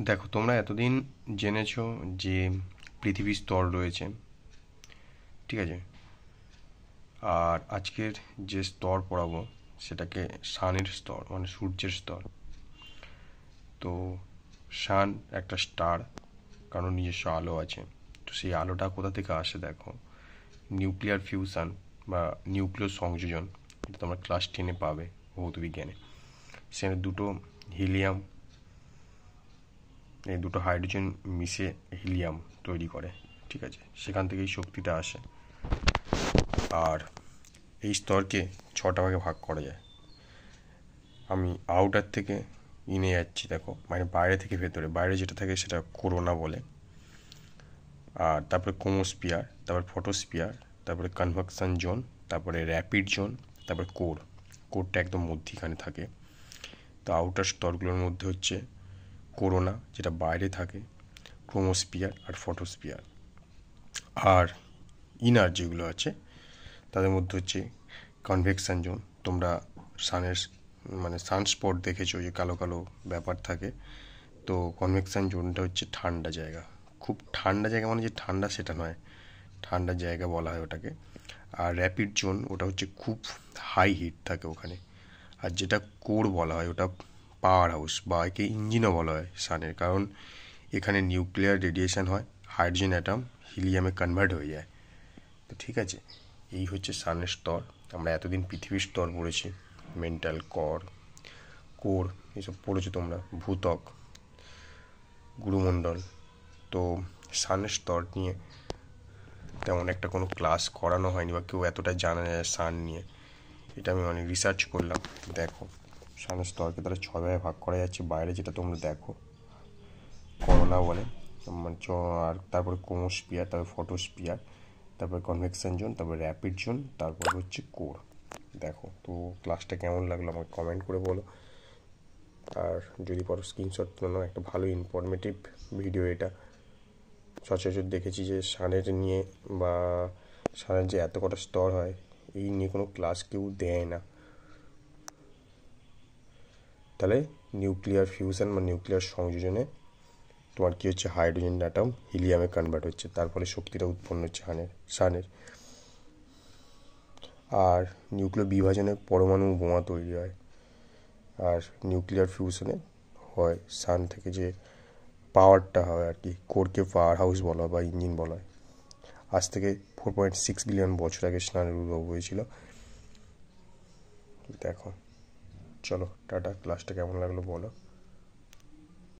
দেখো, তোমরা এতদিন জেনেছো যে পৃথিবীর স্তর রয়েছে, ঠিক আছে? আর আজকের যে স্তর পড়াবো সেটাকে সানের স্তর, মানে সূর্যের স্তর। তো সান একটা স্টার, কারণ নিজস্ব আলো আছে। তো সেই আলোটা কোথা থেকে আসে দেখো, নিউক্লিয়ার ফিউশন বা নিউক্লিয় সংযোজন, এটা তোমরা ক্লাস 10-এ পাবে ভৌত বিজ্ঞানে। সেখানে দুটো হিলিয়াম, এই দুটো হাইড্রোজেন মিশে হিলিয়াম তৈরি করে, ঠিক আছে? সেখান থেকেই শক্তিটা আসে। আর এই স্তরকে 6টা ভাগে ভাগ করা যায়। আমি আউটার থেকে ইনে যাচ্ছি, দেখো, মানে বাইরে থেকে ভেতরে। বাইরে যেটা থাকে সেটা কোরোনা বলে। আর তারপরে ক্রোমোস্পিয়ার, তারপর ফটোস্পিয়ার, তারপরে কনভেকশন জোন, তারপরে র্যাপিড জোন, তারপরে কোরটা একদম মধ্যিখানে থাকে। তো আউটার স্তরগুলোর মধ্যে হচ্ছে কোরোনা, যেটা বাইরে থাকে, ক্রোমোস্পিয়ার আর ফটোস্পিয়ার। আর ইনার যেগুলো আছে তাদের মধ্যে হচ্ছে কনভেকশন জোন। তোমরা সানের মানে সানস্পট দেখেছো, যে কালো কালো ব্যাপার থাকে। তো কনভেকশন জোনটা হচ্ছে ঠান্ডা জায়গা, খুব ঠান্ডা জায়গা, মানে যে ঠান্ডা সেটা নয়, ঠান্ডা জায়গা বলা হয় ওটাকে। আর র্যাপিড জোন ওটা হচ্ছে খুব হাই হিট থাকে ওখানে। আর যেটা কোর বলা হয় ওটা পাওয়ার হাউস, বা একে ইঞ্জিনও বলা হয় সানের, কারণ এখানে নিউক্লিয়ার রেডিয়েশন হয়, হাইড্রোজেন অ্যাটম হিলিয়ামে কনভার্ট হয়ে যায়। তো ঠিক আছে, এই হচ্ছে সানের স্তর। আমরা এতদিন পৃথিবীর স্তর পড়েছি, মেন্টাল, কোর এসব পড়েছো তোমরা, ভূত্বক, গুরুমণ্ডল। তো সানের স্তর নিয়ে তেমন একটা কোনো ক্লাস করানো হয়নি, বা কেউ এতটা জানা যায় সান নিয়ে। এটা আমি অনেক রিসার্চ করলাম। দেখো, সানের স্তরকে তারা 6 ভাগে ভাগ করা যাচ্ছে। বাইরে যেটা তোমরা দেখো করোনা বলে, মানে আর তারপরে ক্রোমোস্পিয়ার, তারপরে ফটোস্পিয়ার, তারপরে কনভেকশন জোন, তারপরে র্যাপিড জোন, তারপর হচ্ছে কোর। দেখো, তো ক্লাসটা কেমন লাগলো আমাকে কমেন্ট করে বলো। আর যদি পারো স্ক্রিনশট তুলে নাও, একটা ভালো ইনফরমেটিভ ভিডিও এটা। সচরাচর দেখেছি যে সানের নিয়ে বা সানের যে এত কটা স্তর হয়, এই নিয়ে কোনো ক্লাস কেউ দেয় না। তাহলে নিউক্লিয়ার ফিউশন বা নিউক্লিয়ার সংযোজনে তোমার কী হচ্ছে, হাইড্রোজেন অ্যাটম হিলিয়ামে কনভার্ট হচ্ছে, তার ফলে শক্তিটা উৎপন্ন হচ্ছে সানের। আর নিউক্লিয় বিভাজনে পরমাণু বোমা তৈরি হয়। আর নিউক্লিয়ার ফিউশনে হয় সান থেকে যে পাওয়ারটা হয় আর কি, কোরকে পাওয়ার হাউস বলা হয় বা ইঞ্জিন বলা হয়। আজ থেকে 4.6 বিলিয়ন বছর আগে সানের উদ্ভব হয়েছিল। দেখো, চলো টাটা। ক্লাসটা কেমন লাগলো বলো।